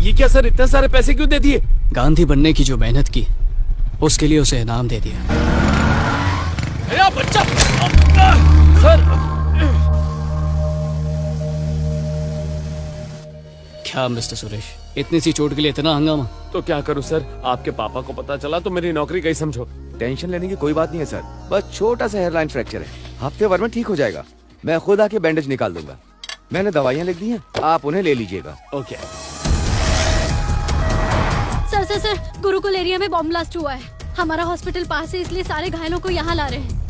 ये क्या सर, इतने सारे पैसे क्यों दे दिए? गांधी बनने की जो मेहनत की उसके लिए उसे इनाम दे दिया। मेरा बच्चा सर। क्या मिस्टर सुरेश, इतनी सी चोट के लिए इतना हंगामा? तो क्या करूं सर, आपके पापा को पता चला तो मेरी नौकरी गई समझो। टेंशन लेने की कोई बात नहीं है सर, बस छोटा सा हेयरलाइन फ्रैक्चर है, हफ्ते भर में ठीक हो जाएगा। मैं खुद आके बैंडेज निकाल दूंगा। मैंने दवाइयाँ लिख दी हैं, आप उन्हें ले लीजिएगा। ओके। सर गुरुकुल एरिया में बॉम्ब ब्लास्ट हुआ है। हमारा हॉस्पिटल पास है, इसलिए सारे घायलों को यहाँ ला रहे हैं।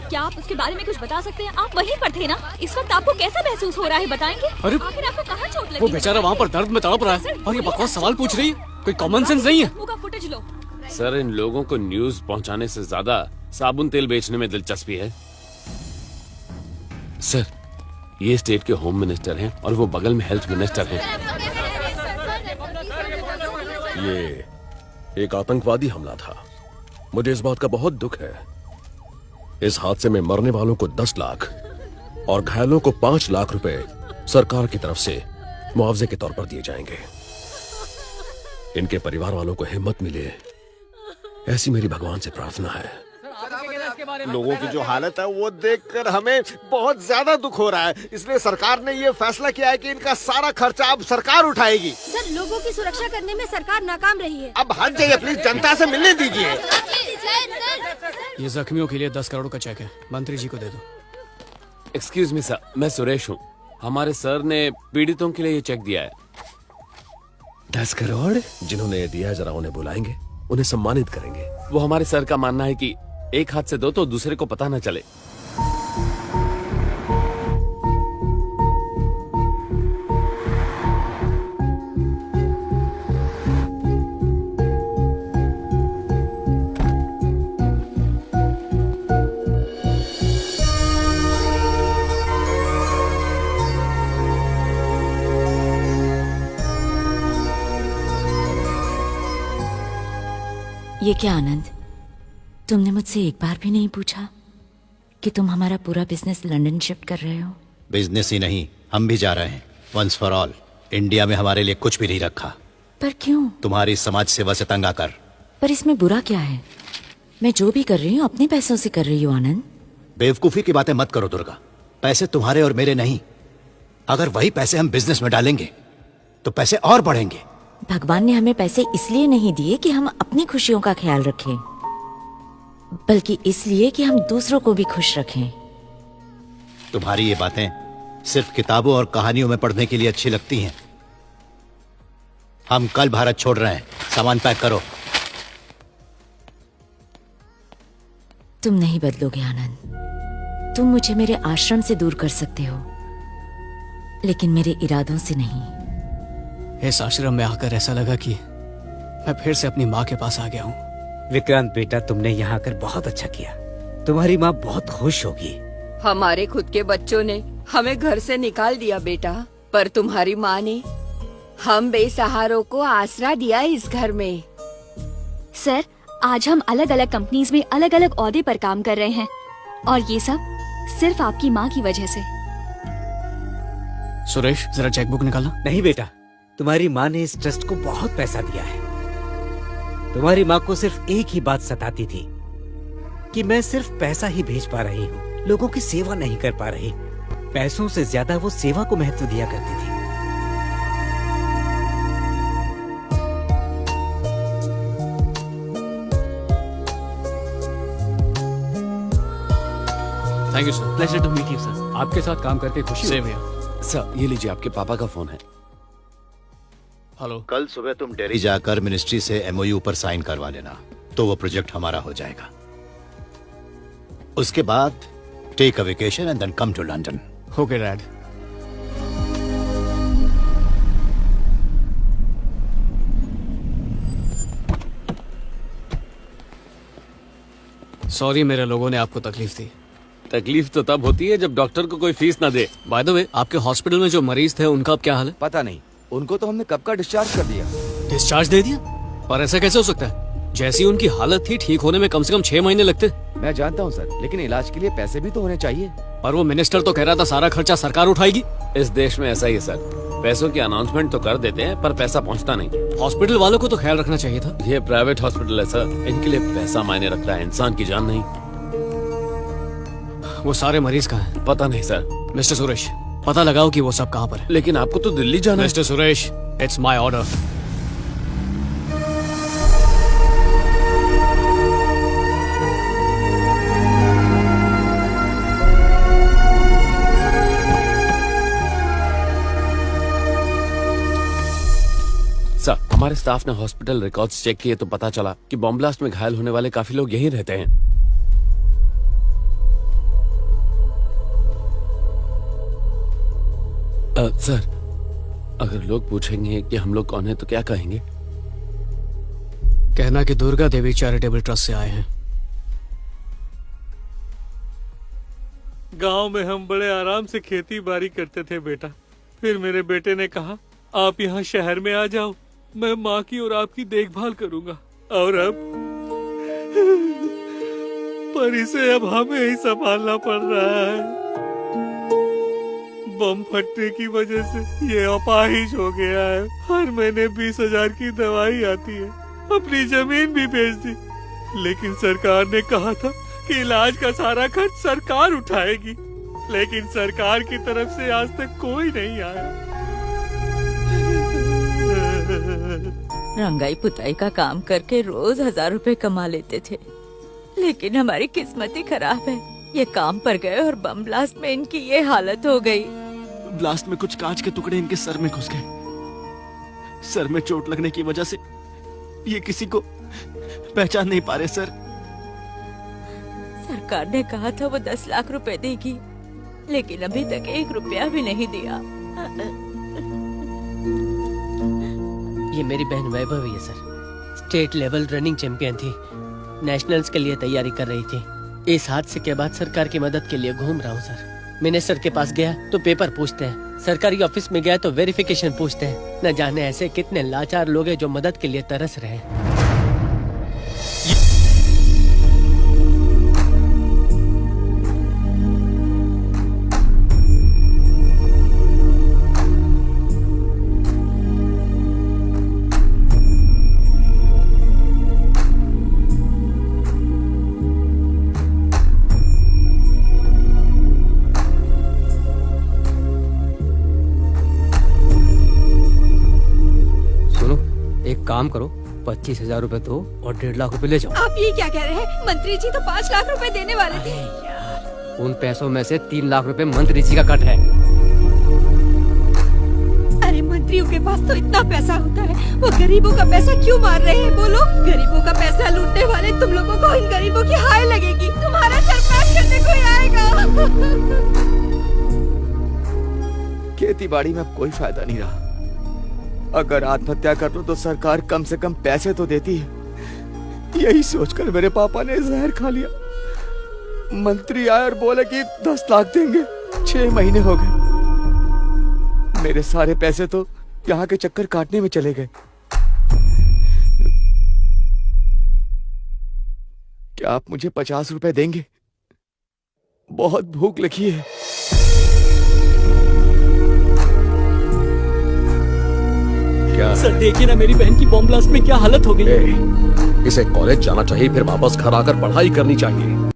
क्या आप उसके बारे में कुछ बता सकते हैं? आप वहीं पर थे ना? इस वक्त आपको कैसा महसूस हो रहा है, बताएंगे? अरे आखिर आपको कहाँ चोट लगी? वो बेचारा वहाँ पर दर्द में तड़प रहा है और ये बकवास सवाल पूछ रही है। कोई कॉमन सेंस नहीं है। मुंह का फुटेज लो। सर, इन लोगों को न्यूज पहुंचाने से ज्यादा साबुन तेल बेचने में दिलचस्पी है। सर, ये स्टेट के होम मिनिस्टर हैं और वो बगल में हेल्थ मिनिस्टर हैं। ये एक आतंकवादी हमला था। मुझे इस बात का बहुत दुख है। इस हादसे में मरने वालों को 10 लाख और घायलों को 5 लाख रुपए सरकार की तरफ से मुआवजे के तौर पर दिए जाएंगे। इनके परिवार वालों को हिम्मत मिले, ऐसी मेरी भगवान से प्रार्थना है। लोगों की जो हालत है वो देखकर हमें बहुत ज्यादा दुख हो रहा है, इसलिए सरकार ने ये फैसला किया है कि इनका सारा खर्चा अब सरकार उठाएगी। सर, लोगों की सुरक्षा करने में सरकार नाकाम रही है। अब हट जाइए प्लीज, जनता से मिलने दीजिए। ये जख्मियों के लिए 10 करोड़ का चेक है, मंत्री जी को दे दो। एक्सक्यूज मी सर, मैं सुरेश हूँ। हमारे सर ने पीड़ितों के लिए ये चेक दिया है। 10 करोड़? जिन्होंने ये दिया है जरा उन्हें बुलाएंगे, उन्हें सम्मानित करेंगे। वो हमारे सर का मानना है कि एक हाथ से दो तो दूसरे को पता न चले। ये क्या आनंद, तुमने मुझसे एक बार भी नहीं पूछा कि तुम हमारा पूरा बिजनेस लंदन शिफ्ट कर रहे हो? बिजनेस ही नहीं, हम भी जा रहे हैं। वंस फॉर ऑल, इंडिया में हमारे लिए कुछ भी नहीं रखा। पर क्यों? तुम्हारी समाज सेवा से तंग आकर। पर इसमें बुरा क्या है? मैं जो भी कर रही हूँ अपने पैसों से कर रही हूँ आनंद। बेवकूफी की बातें मत करो दुर्गा। पैसे तुम्हारे और मेरे नहीं, अगर वही पैसे हम बिजनेस में डालेंगे तो पैसे और बढ़ेंगे। भगवान ने हमें पैसे इसलिए नहीं दिए कि हम अपनी खुशियों का ख्याल रखें, बल्कि इसलिए कि हम दूसरों को भी खुश रखें। तुम्हारी ये बातें सिर्फ किताबों और कहानियों में पढ़ने के लिए अच्छी लगती हैं। हम कल भारत छोड़ रहे हैं, सामान पैक करो। तुम नहीं बदलोगे आनंद। तुम मुझे मेरे आश्रम से दूर कर सकते हो, लेकिन मेरे इरादों से नहीं। इस आश्रम में आकर ऐसा लगा कि मैं फिर से अपनी माँ के पास आ गया हूँ। विक्रांत बेटा, तुमने यहाँ आकर बहुत अच्छा किया। तुम्हारी माँ बहुत खुश होगी। हमारे खुद के बच्चों ने हमें घर से निकाल दिया बेटा, पर तुम्हारी माँ ने हम बेसहारों को आसरा दिया इस घर में। सर, आज हम अलग अलग कंपनीज में अलग अलग ओहदे पर काम कर रहे हैं और ये सब सिर्फ आपकी माँ की वजह से। सुरेश, जरा चेकबुक निकालना। नहीं बेटा, तुम्हारी माँ ने इस ट्रस्ट को बहुत पैसा दिया है। तुम्हारी माँ को सिर्फ एक ही बात सताती थी कि मैं सिर्फ पैसा ही भेज पा रही हूँ, लोगों की सेवा नहीं कर पा रही। पैसों से ज्यादा वो सेवा को महत्व दिया करती थी। Thank you sir. Pleasure to meet you sir. आपके साथ काम करके खुशी सेम हुई। हियर। सर ये लीजिए, आपके पापा का फोन है। हेलो। कल सुबह तुम दिल्ली जाकर मिनिस्ट्री से एमओयू पर साइन करवा लेना, तो वो प्रोजेक्ट हमारा हो जाएगा। उसके बाद take a vacation and then come to London. Okay dad. Sorry मेरे लोगों ने आपको तकलीफ दी। तकलीफ तो तब होती है जब डॉक्टर को कोई फीस ना दे। बाय द वे, आपके हॉस्पिटल में जो मरीज थे उनका अब क्या हाल है? पता नहीं, उनको तो हमने कब का डिस्चार्ज कर दिया। डिस्चार्ज दे दिया? पर ऐसा कैसे हो सकता है? जैसी उनकी हालत थी, ठीक होने में कम से कम 6 महीने लगते। मैं जानता हूँ सर, लेकिन इलाज के लिए पैसे भी तो होने चाहिए। पर वो मिनिस्टर तो कह रहा था सारा खर्चा सरकार उठाएगी। इस देश में ऐसा ही है सर, पैसों की अनाउंसमेंट तो कर देते हैं पर पैसा पहुंचता नहीं। हॉस्पिटल वालों को तो ख्याल रखना चाहिए था। ये प्राइवेट हॉस्पिटल है सर, इनके लिए पैसा मायने रखता है, इंसान की जान नहीं। वो सारे मरीज कहाँ हैं? पता नहीं सर। मिस्टर सुरेश, पता लगाओ कि वो सब कहाँ पर है। लेकिन आपको तो दिल्ली जाना है। Mister Suresh, it's my order. Sir, हमारे स्टाफ ने हॉस्पिटल रिकॉर्ड्स चेक किए तो पता चला कि बॉम्ब ब्लास्ट में घायल होने वाले काफी लोग यहीं रहते हैं। सर, अगर लोग पूछेंगे कि हम लोग कौन है तो क्या कहेंगे? कहना कि दुर्गा देवी चैरिटेबल ट्रस्ट से आए हैं। गांव में हम बड़े आराम से खेती बाड़ी करते थे बेटा। फिर मेरे बेटे ने कहा आप यहाँ शहर में आ जाओ, मैं माँ की और आपकी देखभाल करूंगा। और अब पर इसे अब हमें ही संभालना पड़ रहा है। बम फटने की वजह से ये अपाहिज हो गया है। हर महीने 20,000 की दवाई आती है। अपनी जमीन भी बेच दी, लेकिन सरकार ने कहा था कि इलाज का सारा खर्च सरकार उठाएगी, लेकिन सरकार की तरफ से आज तक कोई नहीं आया। रंगाई पुताई का काम करके रोज 1,000 रुपए कमा लेते थे, लेकिन हमारी किस्मत ही खराब है। ये काम पर गए और बम ब्लास्ट में इनकी ये हालत हो गई। ब्लास्ट में कुछ कांच के टुकड़े इनके सर में घुस गए। सर में चोट लगने की वजह से ये किसी को पहचान नहीं पा रहे सर। सरकार ने कहा था वो 10 लाख रुपए देगी, लेकिन अभी तक 1 रुपया भी नहीं दिया। ये मेरी बहन वैभवी है sir, state level running champion थी, नेशनल्स के लिए तैयारी कर रही थी। इस हादसे के बाद सरकार की मदद के लिए घूम रहा हूँ सर। मिनिस्टर के पास गया तो पेपर पूछते हैं, सरकारी ऑफिस में गया तो वेरिफिकेशन पूछते हैं। न जाने ऐसे कितने लाचार लोग हैं जो मदद के लिए तरस रहे हैं। काम करो, 25,000 रुपए दो और 1.5 लाख रुपए ले जाओ। आप ये क्या कह रहे हैं? मंत्री जी तो 5 लाख रुपए देने वाले थे। उन पैसों में से 3 लाख रुपए मंत्री जी का कट है। अरे मंत्रियों के पास तो इतना पैसा होता है, वो गरीबों का पैसा क्यों मार रहे हैं? बोलो, गरीबों का पैसा लूटने वाले तुम लोगों को इन गरीबों की हाय लगेगी। तुम्हारा सरपास करने कोई आएगा। खेती बाड़ी में अब कोई फायदा नहीं रहा। अगर आत्महत्या कर लो तो सरकार कम से कम पैसे तो देती है। यही सोचकर मेरे पापा ने जहर खा लिया। मंत्री आए और बोले कि 10 लाख देंगे। 6 महीने हो गए, मेरे सारे पैसे तो यहाँ के चक्कर काटने में चले गए। क्या आप मुझे 50 रुपए देंगे? बहुत भूख लगी है। सर देखिए ना, मेरी बहन की बॉम्ब ब्लास्ट में क्या हालत हो गई। इसे कॉलेज जाना चाहिए, फिर वापस घर आकर पढ़ाई करनी चाहिए।